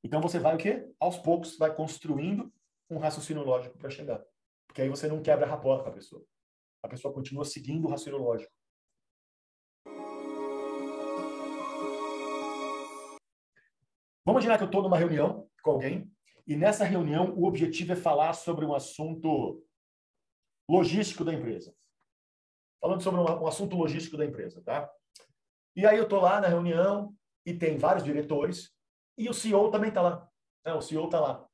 Então você vai o quê? Aos poucos vai construindo um raciocínio lógico para chegar. Porque aí você não quebra rapport com a pessoa. A pessoa continua seguindo o raciocínio lógico. Vamos imaginar que eu estou numa reunião com alguém e nessa reunião o objetivo é falar sobre um assunto logístico da empresa. Falando sobre um assunto logístico da empresa, tá? E aí eu estou lá na reunião e tem vários diretores e o CEO também está lá. O CEO está lá.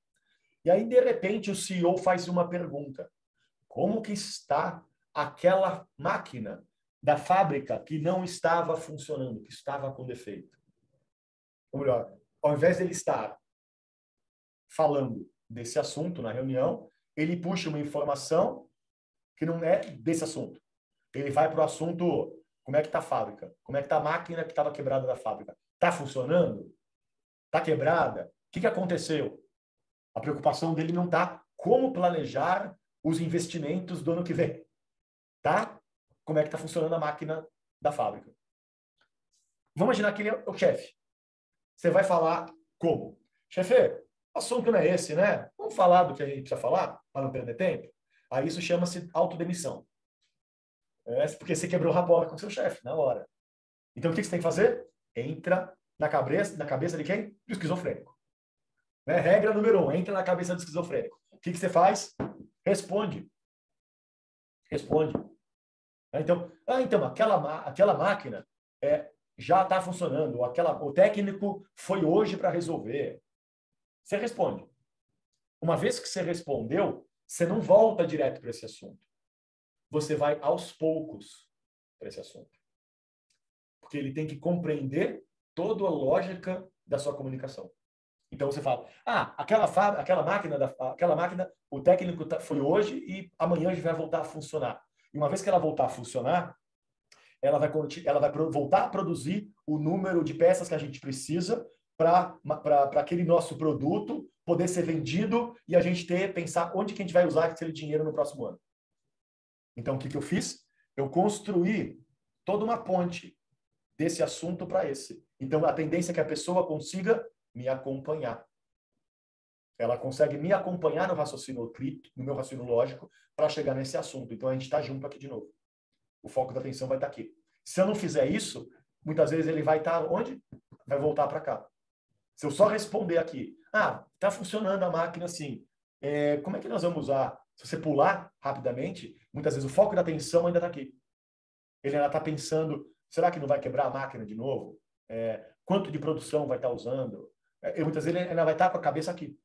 E aí, de repente, o CEO faz uma pergunta. Como que está aquela máquina da fábrica que não estava funcionando, que estava com defeito? Ou melhor, ao invés de ele estar falando desse assunto na reunião, ele puxa uma informação que não é desse assunto. Ele vai para o assunto, como é que está a fábrica? Como é que está a máquina que estava quebrada da fábrica? Está funcionando? Está quebrada? O que aconteceu? A preocupação dele não está como planejar os investimentos do ano que vem. Tá? Como é que está funcionando a máquina da fábrica. Vamos imaginar que ele é o chefe. Você vai falar como? Chefe, o assunto não é esse, né? Vamos falar do que a gente precisa falar para não perder tempo? Aí isso chama-se autodemissão. Porque você quebrou a bola com o seu chefe na hora. Então o que você tem que fazer? Entra na cabeça de quem? Do esquizofrênico. Né? Regra número 1, entra na cabeça do esquizofrênico. O que você faz? Responde. Responde. Então, aquela máquina já está funcionando, o técnico foi hoje para resolver. Você responde. Uma vez que você respondeu, você não volta direto para esse assunto. Você vai aos poucos para esse assunto. Porque ele tem que compreender toda a lógica da sua comunicação. Então você fala, aquela máquina, o técnico foi hoje e amanhã já vai voltar a funcionar. E uma vez que ela voltar a funcionar, ela vai voltar a produzir o número de peças que a gente precisa para aquele nosso produto poder ser vendido e a gente pensar onde que a gente vai usar aquele dinheiro no próximo ano. Então, o que eu fiz? Eu construí toda uma ponte desse assunto para esse. Então, a tendência é que a pessoa consiga me acompanhar. Ela consegue me acompanhar no raciocínio crítico, no meu raciocínio lógico, para chegar nesse assunto. Então, a gente está junto aqui de novo. O foco da atenção vai estar aqui. Se eu não fizer isso, muitas vezes ele vai estar onde? Vai voltar para cá. Se eu só responder aqui, está funcionando a máquina assim, como é que nós vamos usar? Se você pular rapidamente, muitas vezes o foco da atenção ainda está aqui. Ele ainda está pensando, será que não vai quebrar a máquina de novo? Quanto de produção vai estar usando? Muitas vezes ele ainda vai estar com a cabeça aqui.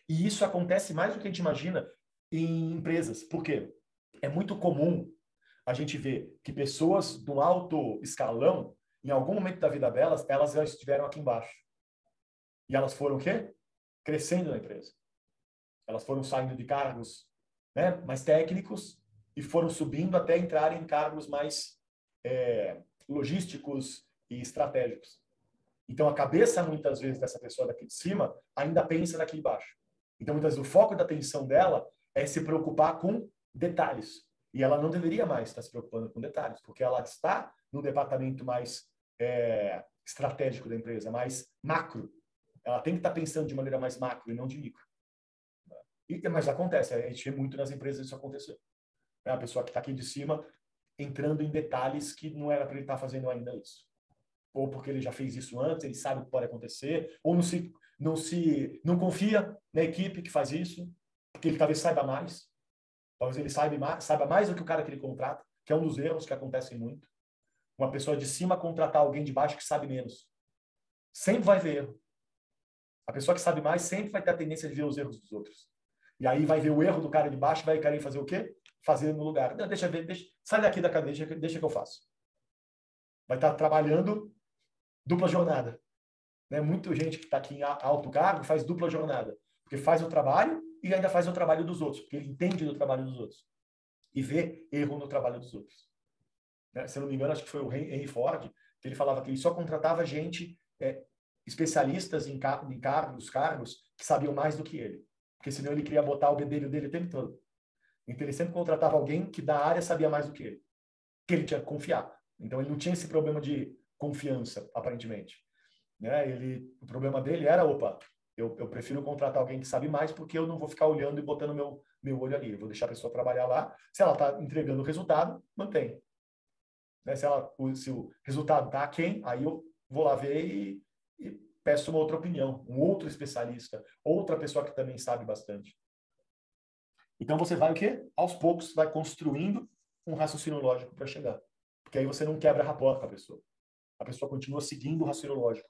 E isso acontece mais do que a gente imagina em empresas. Por quê? É muito comum a gente ver que pessoas do alto escalão, em algum momento da vida delas, elas já estiveram aqui embaixo. E elas foram o quê? Crescendo na empresa. Elas foram saindo de cargos, né, mais técnicos e foram subindo até entrar em cargos mais logísticos e estratégicos. Então, a cabeça, muitas vezes, dessa pessoa daqui de cima ainda pensa daqui de baixo. Então, muitas vezes, o foco da atenção dela é se preocupar com detalhes. E ela não deveria mais estar se preocupando com detalhes, porque ela está no departamento mais estratégico da empresa, mais macro. Ela tem que estar pensando de maneira mais macro e não de micro. Mas acontece, a gente vê muito nas empresas isso acontecer. A pessoa que está aqui de cima entrando em detalhes que não era para ele estar fazendo ainda isso. Ou porque ele já fez isso antes, ele sabe o que pode acontecer, ou não confia na equipe que faz isso, porque ele talvez saiba mais. Talvez ele saiba mais do que o cara que ele contrata, que é um dos erros que acontecem muito. Uma pessoa de cima contratar alguém de baixo que sabe menos. Sempre vai ver erro. A pessoa que sabe mais sempre vai ter a tendência de ver os erros dos outros. E aí vai ver o erro do cara de baixo e vai querer fazer o quê? Fazer no lugar. Não, sai daqui da cadeia, deixa que eu faço. Vai estar trabalhando dupla jornada. Né? Muita gente que está aqui em alto cargo faz dupla jornada. Porque faz o trabalho e ainda faz o trabalho dos outros. Porque ele entende do trabalho dos outros. E vê erro no trabalho dos outros. Né? Se eu não me engano, acho que foi o Henry Ford, que ele falava que ele só contratava gente, especialistas em cargos que sabiam mais do que ele. Porque senão ele queria botar o bedelho dele o tempo todo. Então ele sempre contratava alguém que da área sabia mais do que ele. Que ele tinha que confiar. Então ele não tinha esse problema de confiança, aparentemente. Né? O problema dele era, Eu prefiro contratar alguém que sabe mais, porque eu não vou ficar olhando e botando meu olho ali. Eu vou deixar a pessoa trabalhar lá. Se ela está entregando o resultado, mantém. Né? Se o resultado está aquém, aí eu vou lá ver e peço uma outra opinião, um outro especialista, outra pessoa que também sabe bastante. Então você vai o quê? Aos poucos vai construindo um raciocínio lógico para chegar. Porque aí você não quebra rapport com a pessoa. A pessoa continua seguindo o raciocínio lógico.